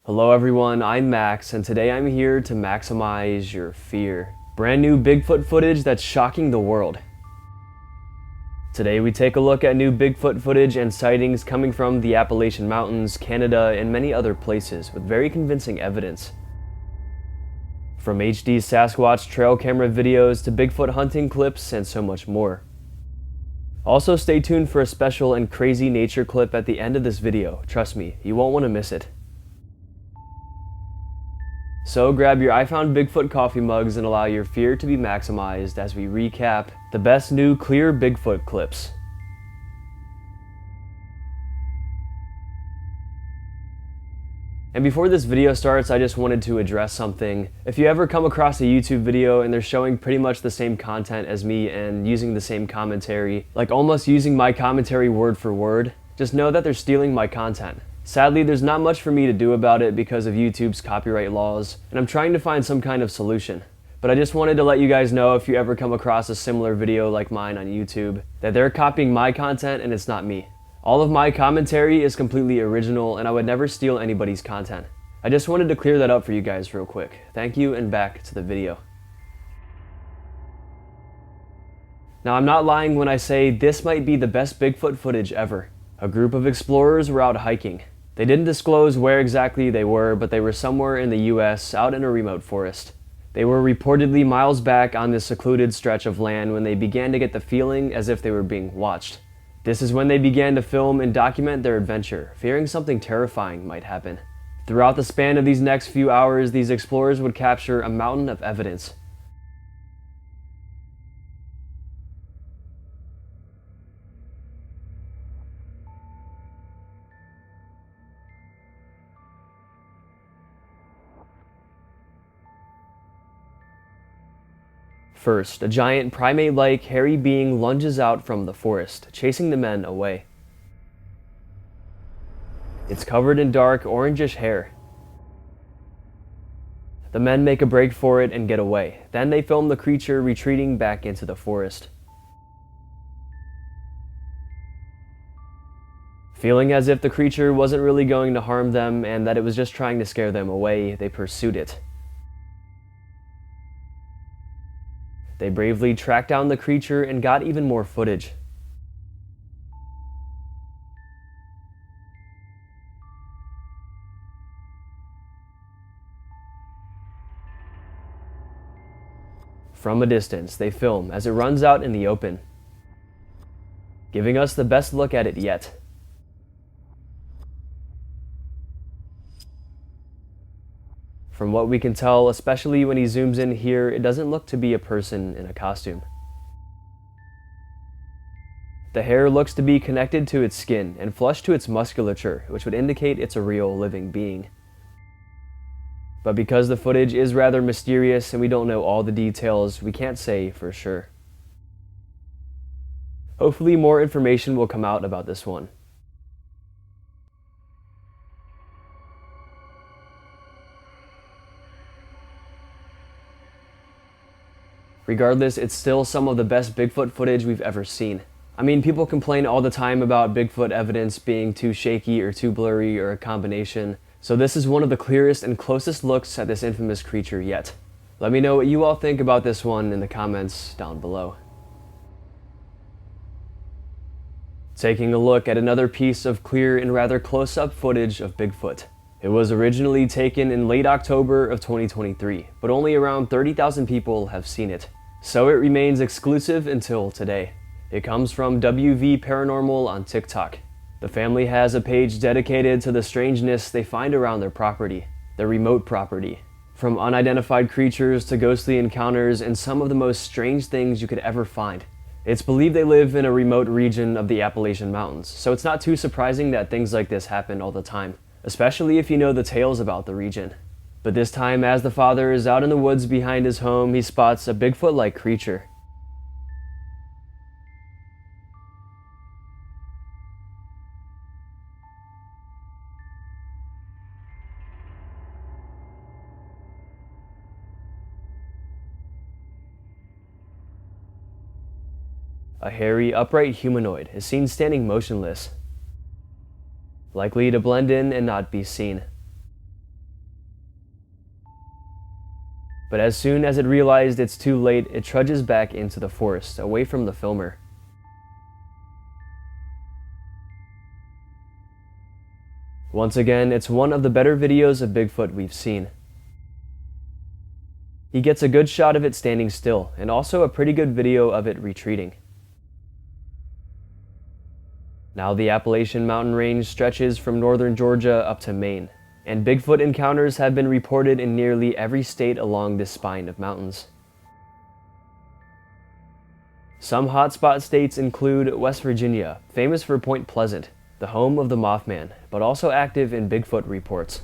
Hello everyone, I'm Max, and today I'm here to maximize your fear. Brand new Bigfoot footage that's shocking the world. Today we take a look at new Bigfoot footage and sightings coming from the Appalachian Mountains, Canada, and many other places with very convincing evidence. From HD Sasquatch trail camera videos to Bigfoot hunting clips and so much more. Also stay tuned for a special and crazy nature clip at the end of this video. Trust me, you won't want to miss it. So grab your I Found Bigfoot coffee mugs and allow your fear to be maximized as we recap the best new clear Bigfoot clips. And before this video starts, I just wanted to address something. If you ever come across a YouTube video and they're showing pretty much the same content as me and using the same commentary, like almost using my commentary word for word, just know that they're stealing my content. Sadly, there's not much for me to do about it because of YouTube's copyright laws, and I'm trying to find some kind of solution. But I just wanted to let you guys know, if you ever come across a similar video like mine on YouTube, that they're copying my content and it's not me. All of my commentary is completely original, and I would never steal anybody's content. I just wanted to clear that up for you guys real quick. Thank you, and back to the video. Now, I'm not lying when I say this might be the best Bigfoot footage ever. A group of explorers were out hiking. They didn't disclose where exactly they were, but they were somewhere in the US, out in a remote forest. They were reportedly miles back on this secluded stretch of land when they began to get the feeling as if they were being watched. This is when they began to film and document their adventure, fearing something terrifying might happen. Throughout the span of these next few hours, these explorers would capture a mountain of evidence. First, a giant primate-like hairy being lunges out from the forest, chasing the men away. It's covered in dark, orangish hair. The men make a break for it and get away. Then they film the creature retreating back into the forest. Feeling as if the creature wasn't really going to harm them and that it was just trying to scare them away, they pursued it. They bravely tracked down the creature and got even more footage. From a distance, they film as it runs out in the open, giving us the best look at it yet. From what we can tell, especially when he zooms in here, it doesn't look to be a person in a costume. The hair looks to be connected to its skin and flush to its musculature, which would indicate it's a real living being. But because the footage is rather mysterious and we don't know all the details, we can't say for sure. Hopefully more information will come out about this one. Regardless, it's still some of the best Bigfoot footage we've ever seen. I mean, people complain all the time about Bigfoot evidence being too shaky or too blurry or a combination, so this is one of the clearest and closest looks at this infamous creature yet. Let me know what you all think about this one in the comments down below. Taking a look at another piece of clear and rather close-up footage of Bigfoot. It was originally taken in late October of 2023, but only around 30,000 people have seen it. So it remains exclusive until today. It comes from WV Paranormal on TikTok. The family has a page dedicated to the strangeness they find around their property, their remote property. From unidentified creatures to ghostly encounters and some of the most strange things you could ever find. It's believed they live in a remote region of the Appalachian Mountains, so it's not too surprising that things like this happen all the time, especially if you know the tales about the region. But this time, as the father is out in the woods behind his home, he spots a Bigfoot-like creature. A hairy, upright humanoid is seen standing motionless, likely to blend in and not be seen. But as soon as it realized it's too late, it trudges back into the forest, away from the filmer. Once again, it's one of the better videos of Bigfoot we've seen. He gets a good shot of it standing still, and also a pretty good video of it retreating. Now the Appalachian mountain range stretches from northern Georgia up to Maine, and Bigfoot encounters have been reported in nearly every state along this spine of mountains. Some hotspot states include West Virginia, famous for Point Pleasant, the home of the Mothman, but also active in Bigfoot reports.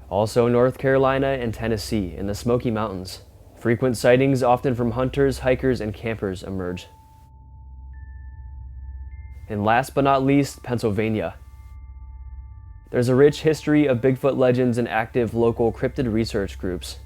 Also North Carolina and Tennessee in the Smoky Mountains. Frequent sightings, often from hunters, hikers, and campers, emerge. And last but not least, Pennsylvania. There's a rich history of Bigfoot legends and active local cryptid research groups.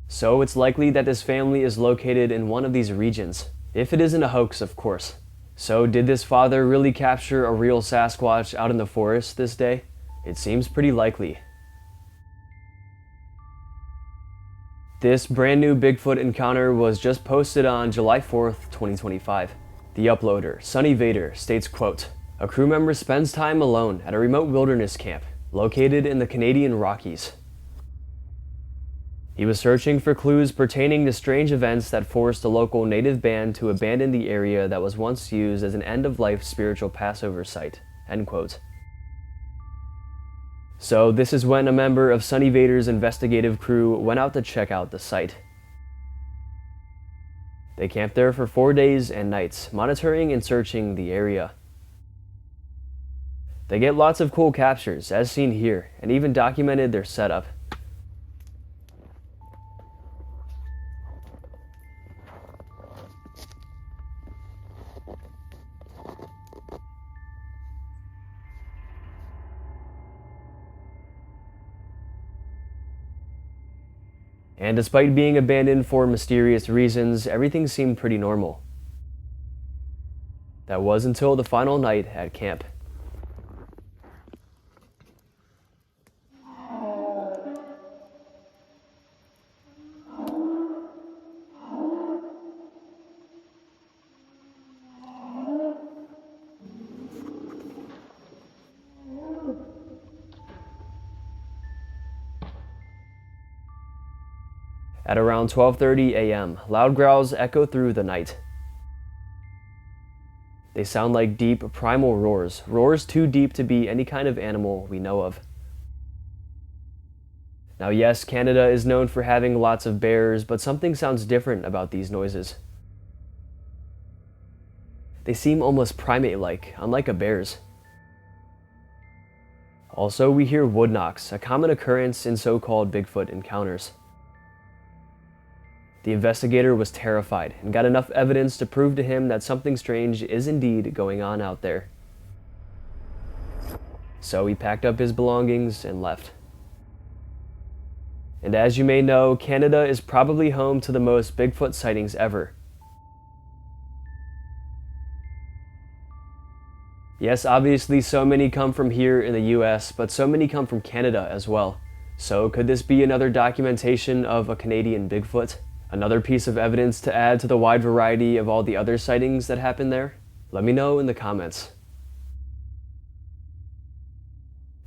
So it's likely that this family is located in one of these regions, if it isn't a hoax, of course. So did this father really capture a real Sasquatch out in the forest this day? It seems pretty likely. This brand new Bigfoot encounter was just posted on July 4th, 2025. The uploader, Sunny Vader, states, quote, "A crew member spends time alone at a remote wilderness camp located in the Canadian Rockies. He was searching for clues pertaining to strange events that forced a local native band to abandon the area that was once used as an end-of-life spiritual Passover site." End quote. So this is when a member of Sunny Vader's investigative crew went out to check out the site. They camped there for 4 days and nights, monitoring and searching the area. They get lots of cool captures, as seen here, and even documented their setup. And despite being abandoned for mysterious reasons, everything seemed pretty normal. That was until the final night at camp. At around 12:30 a.m., loud growls echo through the night. They sound like deep, primal roars, roars too deep to be any kind of animal we know of. Now yes, Canada is known for having lots of bears, but something sounds different about these noises. They seem almost primate-like, unlike a bear's. Also, we hear wood knocks, a common occurrence in so-called Bigfoot encounters. The investigator was terrified and got enough evidence to prove to him that something strange is indeed going on out there. So he packed up his belongings and left. And as you may know, Canada is probably home to the most Bigfoot sightings ever. Yes, obviously so many come from here in the US, but so many come from Canada as well. So could this be another documentation of a Canadian Bigfoot? Another piece of evidence to add to the wide variety of all the other sightings that happen there? Let me know in the comments.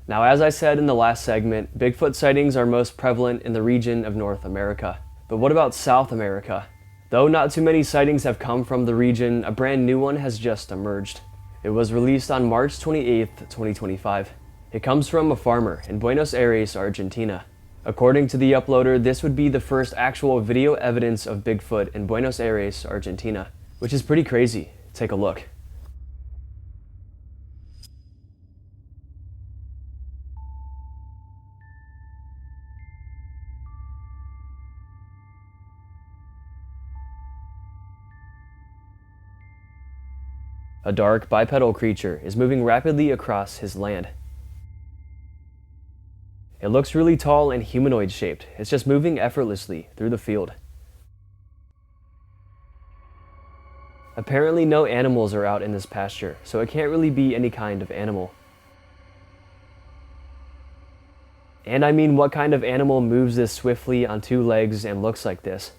Now, as I said in the last segment, Bigfoot sightings are most prevalent in the region of North America. But what about South America? Though not too many sightings have come from the region, a brand new one has just emerged. It was released on March 28th, 2025. It comes from a farmer in Buenos Aires, Argentina. According to the uploader, this would be the first actual video evidence of Bigfoot in Buenos Aires, Argentina, which is pretty crazy. Take a look. A dark bipedal creature is moving rapidly across his land. It looks really tall and humanoid shaped. It's just moving effortlessly through the field. Apparently no animals are out in this pasture, so it can't really be any kind of animal. And I mean, what kind of animal moves this swiftly on two legs and looks like this?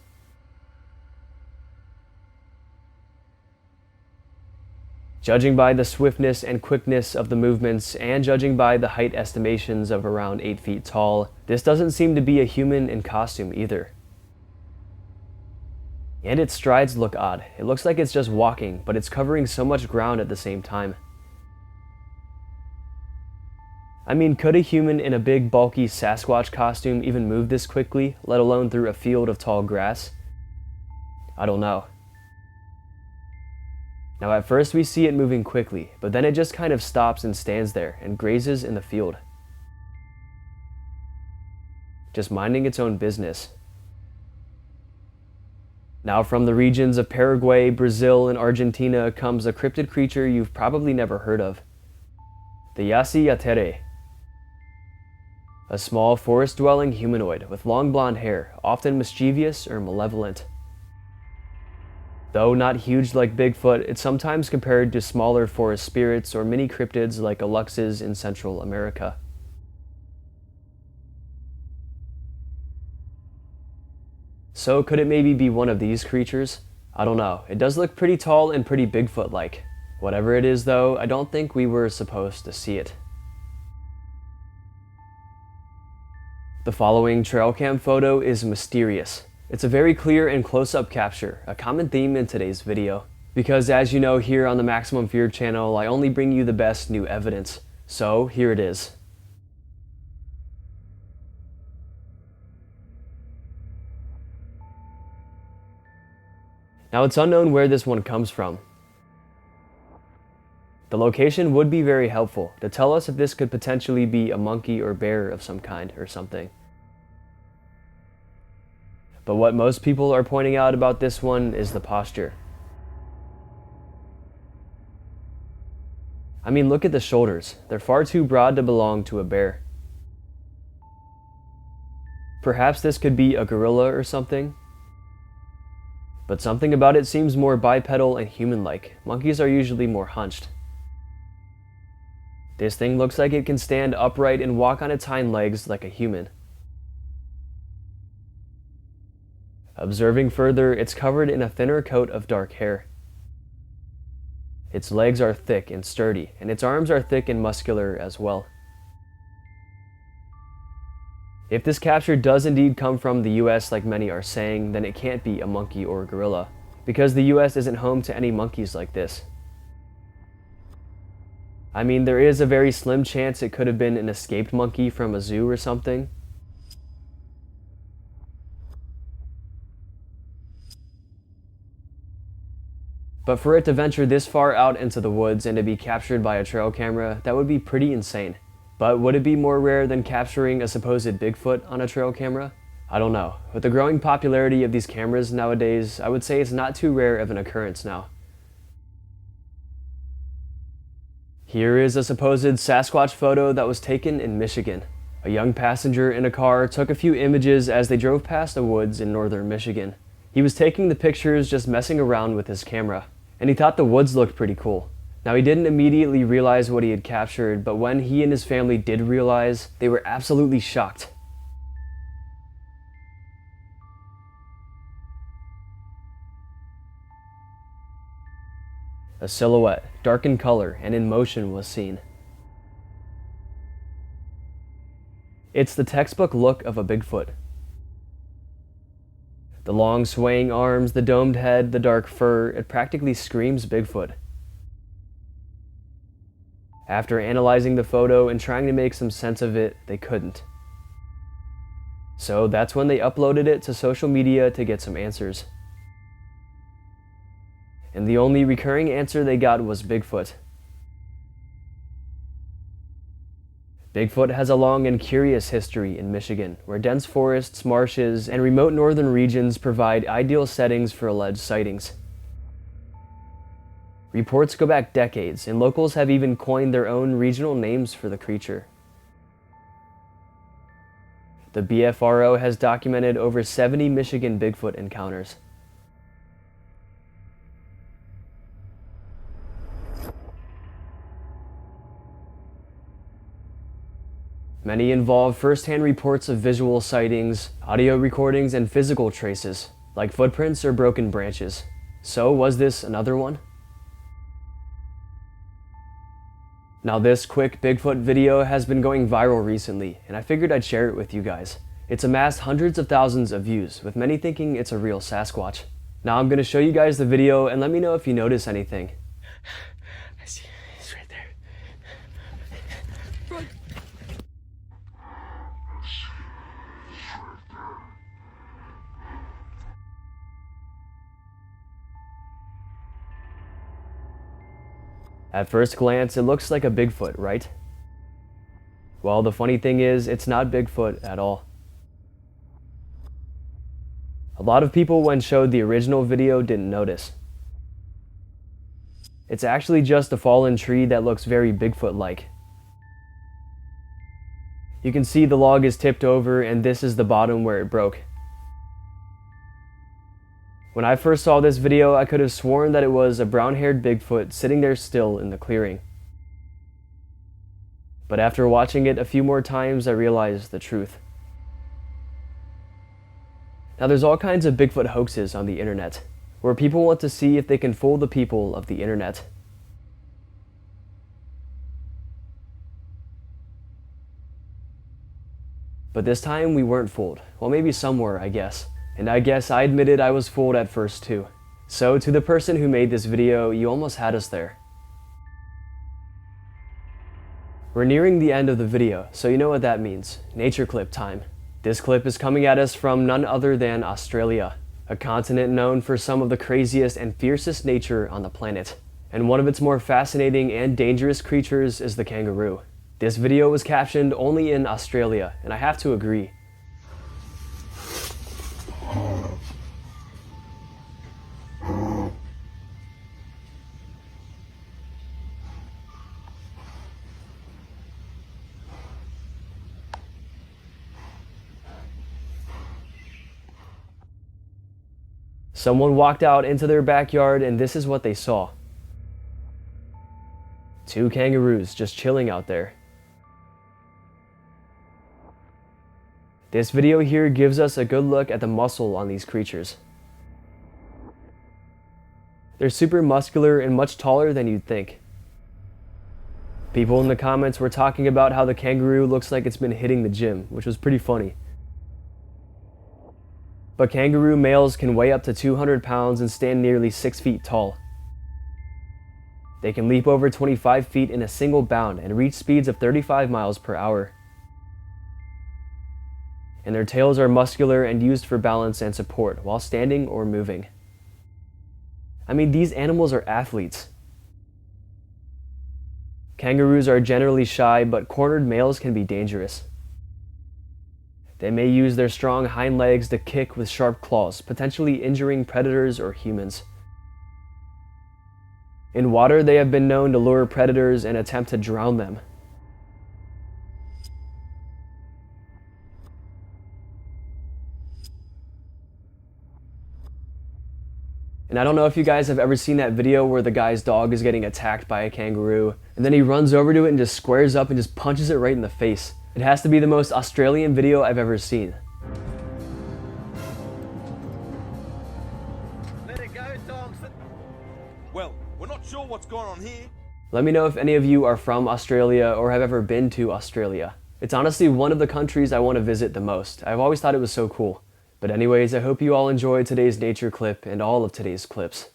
Judging by the swiftness and quickness of the movements, and judging by the height estimations of around 8 feet tall, this doesn't seem to be a human in costume either. And its strides look odd. It looks like it's just walking, but it's covering so much ground at the same time. I mean, could a human in a big, bulky Sasquatch costume even move this quickly, let alone through a field of tall grass? I don't know. Now at first we see it moving quickly, but then it just kind of stops and stands there and grazes in the field. Just minding its own business. Now from the regions of Paraguay, Brazil, and Argentina comes a cryptid creature you've probably never heard of. The Yasi-Yatere. A small forest-dwelling humanoid with long blonde hair, often mischievous or malevolent. Though not huge like Bigfoot, it's sometimes compared to smaller forest spirits or mini cryptids like aluxes in Central America. So could it maybe be one of these creatures? I don't know. It does look pretty tall and pretty Bigfoot-like. Whatever it is though, I don't think we were supposed to see it. The following trail cam photo is mysterious. It's a very clear and close-up capture, a common theme in today's video. Because as you know here on the Maximum Fear channel, I only bring you the best new evidence. So here it is. Now it's unknown where this one comes from. The location would be very helpful to tell us if this could potentially be a monkey or bear of some kind or something. But what most people are pointing out about this one is the posture. I mean, look at the shoulders. They're far too broad to belong to a bear. Perhaps this could be a gorilla or something. But something about it seems more bipedal and human-like. Monkeys are usually more hunched. This thing looks like it can stand upright and walk on its hind legs like a human. Observing further, it's covered in a thinner coat of dark hair. Its legs are thick and sturdy, and its arms are thick and muscular as well. If this capture does indeed come from the US like many are saying, then it can't be a monkey or a gorilla, because the US isn't home to any monkeys like this. I mean, there is a very slim chance it could have been an escaped monkey from a zoo or something. But for it to venture this far out into the woods and to be captured by a trail camera, that would be pretty insane. But would it be more rare than capturing a supposed Bigfoot on a trail camera? I don't know. With the growing popularity of these cameras nowadays, I would say it's not too rare of an occurrence now. Here is a supposed Sasquatch photo that was taken in Michigan. A young passenger in a car took a few images as they drove past the woods in northern Michigan. He was taking the pictures just messing around with his camera, and he thought the woods looked pretty cool. Now he didn't immediately realize what he had captured, but when he and his family did realize, they were absolutely shocked. A silhouette, dark in color and in motion, was seen. It's the textbook look of a Bigfoot. The long swaying arms, the domed head, the dark fur, it practically screams Bigfoot. After analyzing the photo and trying to make some sense of it, they couldn't. So that's when they uploaded it to social media to get some answers. And the only recurring answer they got was Bigfoot. Bigfoot has a long and curious history in Michigan, where dense forests, marshes, and remote northern regions provide ideal settings for alleged sightings. Reports go back decades, and locals have even coined their own regional names for the creature. The BFRO has documented over 70 Michigan Bigfoot encounters. Many involve first-hand reports of visual sightings, audio recordings, and physical traces, like footprints or broken branches. So was this another one? Now this quick Bigfoot video has been going viral recently, and I figured I'd share it with you guys. It's amassed hundreds of thousands of views, with many thinking it's a real Sasquatch. Now I'm going to show you guys the video and let me know if you notice anything. I see, he's right there. Run. At first glance, it looks like a Bigfoot, right? Well, the funny thing is, it's not Bigfoot at all. A lot of people, when showed the original video, didn't notice. It's actually just a fallen tree that looks very Bigfoot-like. You can see the log is tipped over, and this is the bottom where it broke. When I first saw this video, I could have sworn that it was a brown-haired Bigfoot sitting there still in the clearing. But after watching it a few more times, I realized the truth. Now there's all kinds of Bigfoot hoaxes on the internet, where people want to see if they can fool the people of the internet. But this time we weren't fooled. Well, maybe some were, I guess. And I guess I admitted I was fooled at first too. So to the person who made this video, you almost had us there. We're nearing the end of the video, so you know what that means. Nature clip time. This clip is coming at us from none other than Australia, a continent known for some of the craziest and fiercest nature on the planet. And one of its more fascinating and dangerous creatures is the kangaroo. This video was captioned only in Australia, and I have to agree. Someone walked out into their backyard and this is what they saw. Two kangaroos just chilling out there. This video here gives us a good look at the muscle on these creatures. They're super muscular and much taller than you'd think. People in the comments were talking about how the kangaroo looks like it's been hitting the gym, which was pretty funny. But kangaroo males can weigh up to 200 pounds and stand nearly 6 feet tall. They can leap over 25 feet in a single bound and reach speeds of 35 miles per hour. And their tails are muscular and used for balance and support while standing or moving. I mean, these animals are athletes. Kangaroos are generally shy, but cornered males can be dangerous. They may use their strong hind legs to kick with sharp claws, potentially injuring predators or humans. In water, they have been known to lure predators and attempt to drown them. And I don't know if you guys have ever seen that video where the guy's dog is getting attacked by a kangaroo, and then he runs over to it and just squares up and just punches it right in the face. It has to be the most Australian video I've ever seen. Let it go, Thompson. Well, we're not sure what's going on here. Let me know if any of you are from Australia or have ever been to Australia. It's honestly one of the countries I want to visit the most. I've always thought it was so cool. But anyways, I hope you all enjoyed today's nature clip and all of today's clips.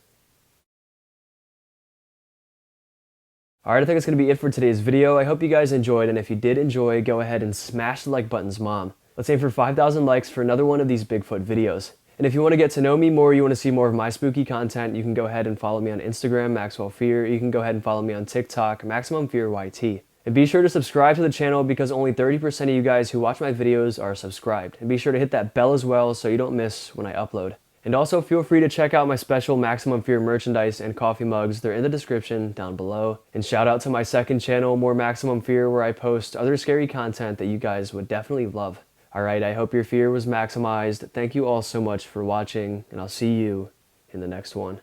Alright, I think that's going to be it for today's video. I hope you guys enjoyed, and if you did enjoy, go ahead and smash the like buttons, mom. Let's aim for 5,000 likes for another one of these Bigfoot videos. And if you want to get to know me more, you want to see more of my spooky content, you can go ahead and follow me on Instagram, Maxwell Fear. You can go ahead and follow me on TikTok, Maximum Fear YT. And be sure to subscribe to the channel because only 30% of you guys who watch my videos are subscribed. And be sure to hit that bell as well so you don't miss when I upload. And also feel free to check out my special Maximum Fear merchandise and coffee mugs. They're in the description down below. And shout out to my second channel, More Maximum Fear, where I post other scary content that you guys would definitely love. Alright, I hope your fear was maximized. Thank you all so much for watching, and I'll see you in the next one.